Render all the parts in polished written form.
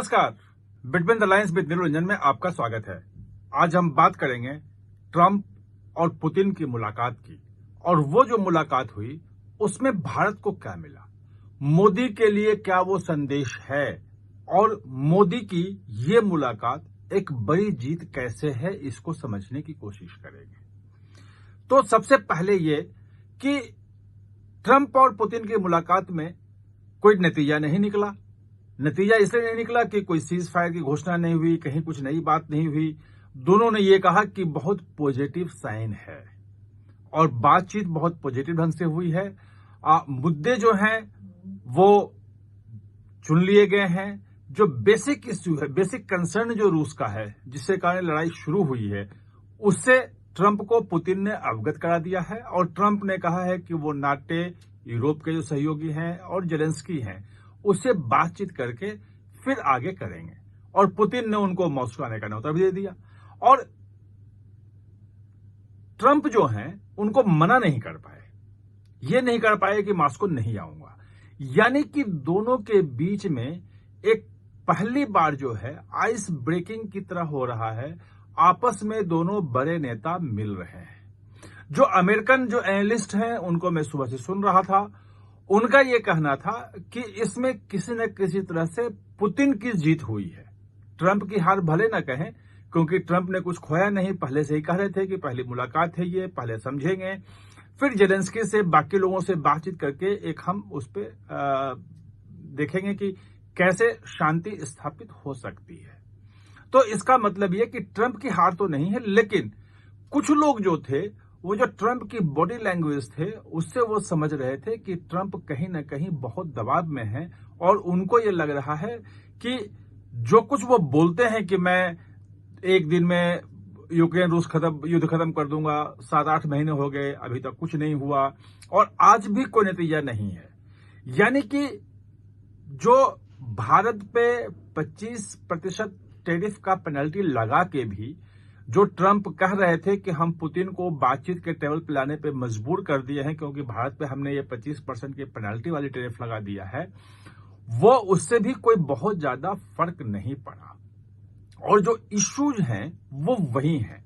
नमस्कार, between the lines with Niranjan में आपका स्वागत है। आज हम बात करेंगे ट्रंप और पुतिन की मुलाकात की, और वो जो मुलाकात हुई उसमें भारत को क्या मिला, मोदी के लिए क्या वो संदेश है, और मोदी की ये मुलाकात एक बड़ी जीत कैसे है, इसको समझने की कोशिश करेंगे। तो सबसे पहले ये कि ट्रंप और पुतिन की मुलाकात में कोई नतीजा नहीं निकला। नतीजा इसलिए नहीं निकला कि कोई सीज फायर की घोषणा नहीं हुई, कहीं कुछ नई बात नहीं हुई। दोनों ने ये कहा कि बहुत पॉजिटिव साइन है और बातचीत बहुत पॉजिटिव ढंग से हुई है। मुद्दे जो हैं वो चुन लिए गए हैं। जो बेसिक इश्यू है, बेसिक कंसर्न जो रूस का है, जिससे कारण लड़ाई शुरू हुई है, उससे ट्रंप को पुतिन ने अवगत करा दिया है। और ट्रंप ने कहा है कि वो नाटो, यूरोप के जो सहयोगी हैं और जेलेंस्की हैं, उससे बातचीत करके फिर आगे करेंगे। और पुतिन ने उनको मॉस्को आने का न्योता भी दे दिया। और ट्रंप जो हैं उनको मना नहीं कर पाए, ये नहीं कर पाए कि मॉस्को नहीं आऊंगा। यानी कि दोनों के बीच में एक पहली बार जो है आइस ब्रेकिंग की तरह हो रहा है। आपस में दोनों बड़े नेता मिल रहे हैं। जो अमेरिकन जो एनालिस्ट हैं उनको मैं सुबह से सुन रहा था, उनका यह कहना था कि इसमें किसी न किसी तरह से पुतिन की जीत हुई है। ट्रंप की हार भले न कहें, क्योंकि ट्रंप ने कुछ खोया नहीं। पहले से ही कह रहे थे कि पहली मुलाकात है, ये पहले समझेंगे, फिर जेलेंस्की से बाकी लोगों से बातचीत करके एक हम उस पर देखेंगे कि कैसे शांति स्थापित हो सकती है। तो इसका मतलब यह कि ट्रंप की हार तो नहीं है, लेकिन कुछ लोग जो थे, वो जो ट्रंप की बॉडी लैंग्वेज थे, उससे वो समझ रहे थे कि ट्रंप कहीं ना कहीं बहुत दबाव में है। और उनको ये लग रहा है कि जो कुछ वो बोलते हैं कि मैं एक दिन में यूक्रेन रूस युद्ध खत्म कर दूंगा, 7-8 महीने हो गए, अभी तक कुछ नहीं हुआ और आज भी कोई नतीजा नहीं है। यानी कि जो भारत पे 25% टैरिफ का पेनल्टी लगा के भी जो ट्रंप कह रहे थे कि हम पुतिन को बातचीत के टेबल पर लाने पे मजबूर कर दिए हैं, क्योंकि भारत पे हमने ये 25% की पेनल्टी वाली टैरिफ लगा दिया है, वो उससे भी कोई बहुत ज्यादा फर्क नहीं पड़ा। और जो इश्यूज हैं वो वही हैं।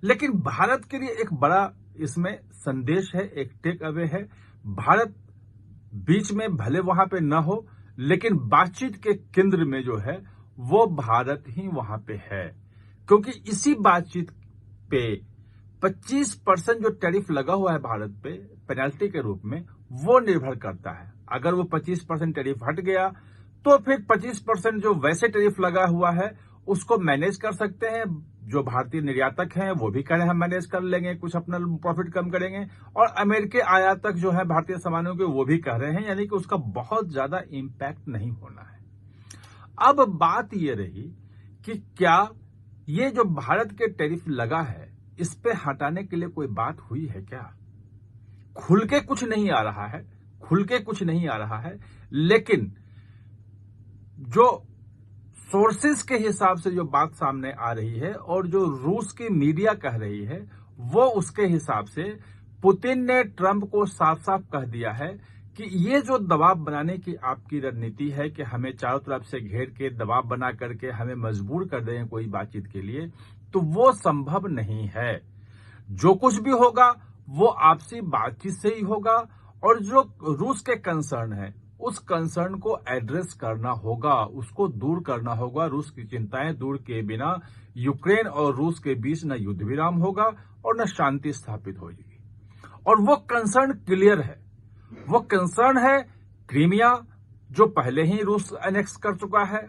लेकिन भारत के लिए एक बड़ा इसमें संदेश है, एक टेक अवे है। भारत बीच में भले वहां पे न हो, लेकिन बातचीत के केंद्र में जो है वो भारत ही वहां पे है। क्योंकि इसी बातचीत पे 25% जो टैरिफ लगा हुआ है भारत पे पेनल्टी के रूप में, वो निर्भर करता है। अगर वो 25% टैरिफ हट गया तो फिर 25% जो वैसे टैरिफ लगा हुआ है उसको मैनेज कर सकते हैं। जो भारतीय निर्यातक हैं वो भी कह रहे हैं हम मैनेज कर लेंगे, कुछ अपना प्रॉफिट कम करेंगे। और अमेरिकी आयातक जो है भारतीय सामानों के, वो भी कह रहे हैं, यानी कि उसका बहुत ज्यादा इंपैक्ट नहीं होना है। अब बात ये रही कि क्या ये जो भारत के टैरिफ लगा है, इस पे हटाने के लिए कोई बात हुई है क्या? खुल के कुछ नहीं आ रहा है, खुल के कुछ नहीं आ रहा है। लेकिन जो सोर्सेस के हिसाब से जो बात सामने आ रही है और जो रूस की मीडिया कह रही है, वो उसके हिसाब से पुतिन ने ट्रंप को साफ साफ कह दिया है कि ये जो दबाव बनाने की आपकी रणनीति है कि हमें चारों तरफ से घेर के दबाव बना करके हमें मजबूर कर दें कोई बातचीत के लिए, तो वो संभव नहीं है। जो कुछ भी होगा वो आपसी बातचीत से ही होगा। और जो रूस के कंसर्न है, उस कंसर्न को एड्रेस करना होगा, उसको दूर करना होगा। रूस की चिंताएं दूर किए बिना यूक्रेन और रूस के बीच न युद्ध विराम होगा और न शांति स्थापित होगी। और वो कंसर्न क्लियर है। वो कंसर्न है क्रीमिया, जो पहले ही रूस एनेक्स कर चुका है,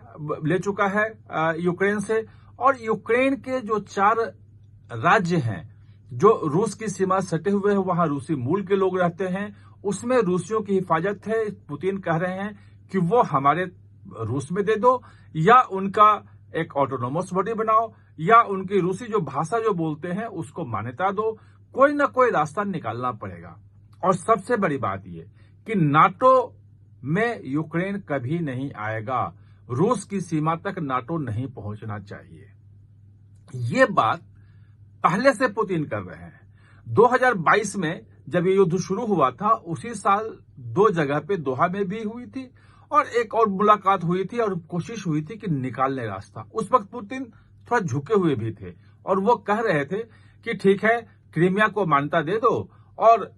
ले चुका है यूक्रेन से। और यूक्रेन के जो 4 राज्य हैं जो रूस की सीमा सटे हुए हैं, वहां रूसी मूल के लोग रहते हैं, उसमें रूसियों की हिफाजत है। पुतिन कह रहे हैं कि वो हमारे रूस में दे दो, या उनका एक ऑटोनोमस बॉडी बनाओ, या उनकी रूसी जो भाषा जो बोलते हैं उसको मान्यता दो। कोई ना कोई रास्ता निकालना पड़ेगा। और सबसे बड़ी बात यह कि नाटो में यूक्रेन कभी नहीं आएगा। रूस की सीमा तक नाटो नहीं पहुंचना चाहिए। ये बात पहले से पुतिन कर रहे हैं। 2022 में जब ये युद्ध शुरू हुआ था, उसी साल 2 जगह पे दोहा में भी हुई थी और एक और मुलाकात हुई थी और कोशिश हुई थी कि निकालने रास्ता। उस वक्त पुतिन थोड़ा झुके हुए भी थे और वो कह रहे थे कि ठीक है, क्रीमिया को मान्यता दे दो और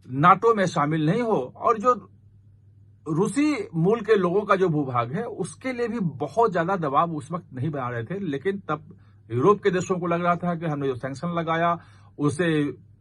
नाटो में शामिल नहीं हो, और जो रूसी मूल के लोगों का जो भूभाग है उसके लिए भी बहुत ज्यादा दबाव उस वक्त नहीं बना रहे थे। लेकिन तब यूरोप के देशों को लग रहा था कि हमने जो सैंक्शन लगाया उससे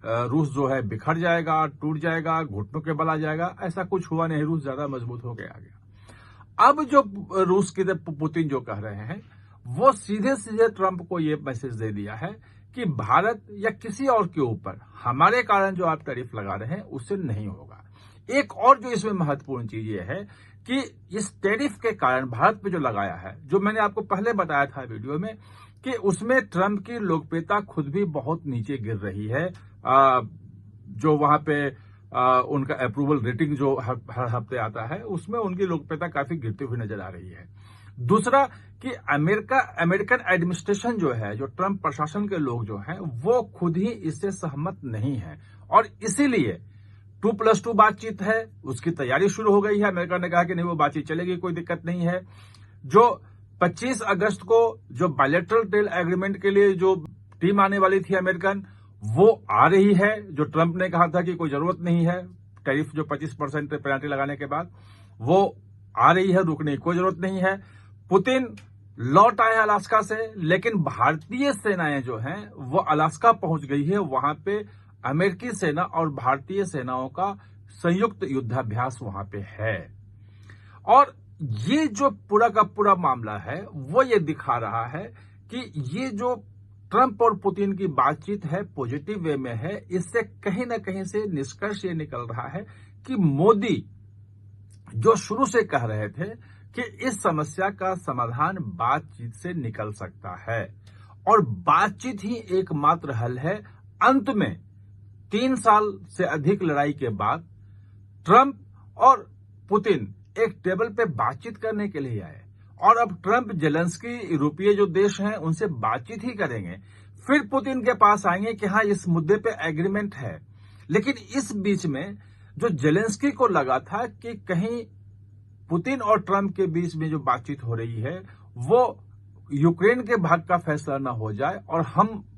रूस जो है बिखर जाएगा, टूट जाएगा, घुटनों के बल आ जाएगा। ऐसा कुछ हुआ नहीं, रूस ज्यादा मजबूत होकर आ गया। अब जो रूस के पुतिन जो कह रहे हैं वो सीधे सीधे ट्रंप को ये मैसेज दे दिया है कि भारत या किसी और के ऊपर हमारे कारण जो आप टैरिफ लगा रहे हैं उससे नहीं होगा। एक और जो इसमें महत्वपूर्ण चीज ये है कि इस टैरिफ के कारण भारत पे जो लगाया है, जो मैंने आपको पहले बताया था वीडियो में, कि उसमें ट्रंप की लोकप्रियता खुद भी बहुत नीचे गिर रही है। जो वहां पे उनका अप्रूवल रेटिंग जो हर हफ्ते आता है उसमें उनकी लोकप्रियता काफी गिरती हुई नजर आ रही है। दूसरा कि अमेरिकन एडमिनिस्ट्रेशन जो है, जो ट्रंप प्रशासन के लोग जो हैं, वो खुद ही इससे सहमत नहीं है और इसीलिए 2+2 बातचीत है, उसकी तैयारी शुरू हो गई है। अमेरिका ने कहा कि नहीं, वो बातचीत चलेगी, कोई दिक्कत नहीं है। जो 25 अगस्त को जो बायलैटरल ट्रेड एग्रीमेंट के लिए जो टीम आने वाली थी अमेरिकन, वो आ रही है। जो ट्रंप ने कहा था कि कोई जरूरत नहीं है टैरिफ जो 25% पेनल्टी लगाने के बाद, वो आ रही है, रुकने की कोई जरूरत नहीं है। पुतिन लौट आए अलास्का से, लेकिन भारतीय सेनाएं जो हैं वो अलास्का पहुंच गई है। वहां पे अमेरिकी सेना और भारतीय सेनाओं का संयुक्त युद्धाभ्यास वहां पे है। और ये जो पूरा का पूरा मामला है वो ये दिखा रहा है कि ये जो ट्रंप और पुतिन की बातचीत है पॉजिटिव वे में है। इससे कहीं ना कहीं से निष्कर्ष ये निकल रहा है कि मोदी जो शुरू से कह रहे थे कि इस समस्या का समाधान बातचीत से निकल सकता है और बातचीत ही एकमात्र हल है। अंत में 3 साल से अधिक लड़ाई के बाद ट्रंप और पुतिन एक टेबल पे बातचीत करने के लिए आए और अब ट्रंप जेलेंस्की यूरोपीय जो देश हैं उनसे बातचीत ही करेंगे। फिर पुतिन के पास आएंगे कि हाँ, इस मुद्दे पे एग्रीमेंट है। लेकिन इस बीच में जो जेलेंस्की को लगा था कि कहीं पुतिन और ट्रंप के बीच में जो बातचीत हो रही है वो यूक्रेन के भाग का फैसला ना हो जाए और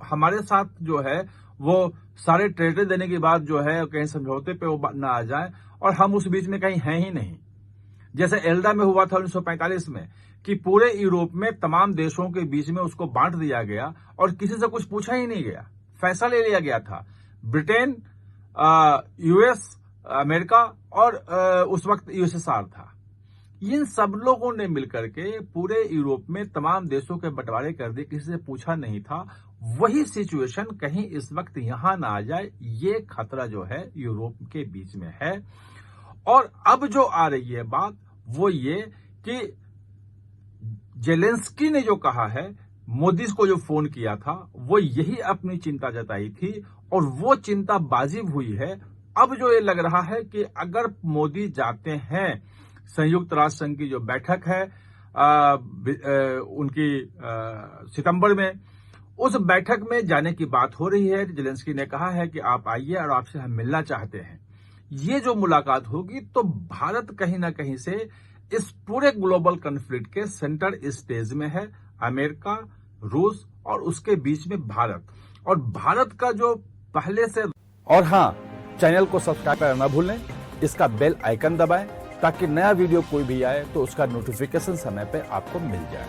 हमारे साथ जो है वो सारे टेरिटरी देने के बाद जो है कहीं समझौते पे वो ना आ जाए और हम उस बीच में कहीं हैं ही नहीं। जैसे एल्डा में हुआ था 1945 में कि पूरे यूरोप में तमाम देशों के बीच में उसको बांट दिया गया और किसी से कुछ पूछा ही नहीं गया, फैसला ले लिया गया था। ब्रिटेन, यूएस, अमेरिका और उस वक्त यूएसएसआर था। इन सब लोगों ने मिलकर के पूरे यूरोप में तमाम देशों के बंटवारे कर दिए, किसी से पूछा नहीं था। वही सिचुएशन कहीं इस वक्त यहां ना आ जाए, ये खतरा जो है यूरोप के बीच में है। और अब जो आ रही है बात वो ये कि जेलेंस्की ने जो कहा है, मोदी को जो फोन किया था, वो यही अपनी चिंता जताई थी और वो चिंता बाजिब हुई है। अब जो ये लग रहा है कि अगर मोदी जाते हैं संयुक्त राष्ट्र संघ की जो बैठक है उनकी सितंबर में, उस बैठक में जाने की बात हो रही है। जेलेंस्की ने कहा है कि आप आइए और आपसे हम मिलना चाहते हैं। ये जो मुलाकात होगी तो भारत कहीं ना कहीं से इस पूरे ग्लोबल कॉन्फ्लिक्ट के सेंटर स्टेज में है। अमेरिका, रूस और उसके बीच में भारत, और भारत का जो पहले से। और हाँ, चैनल को सब्सक्राइब करना ना भूलें, इसका बेल आइकन दबाएं ताकि नया वीडियो कोई भी आए तो उसका नोटिफिकेशन समय पे आपको मिल जाए।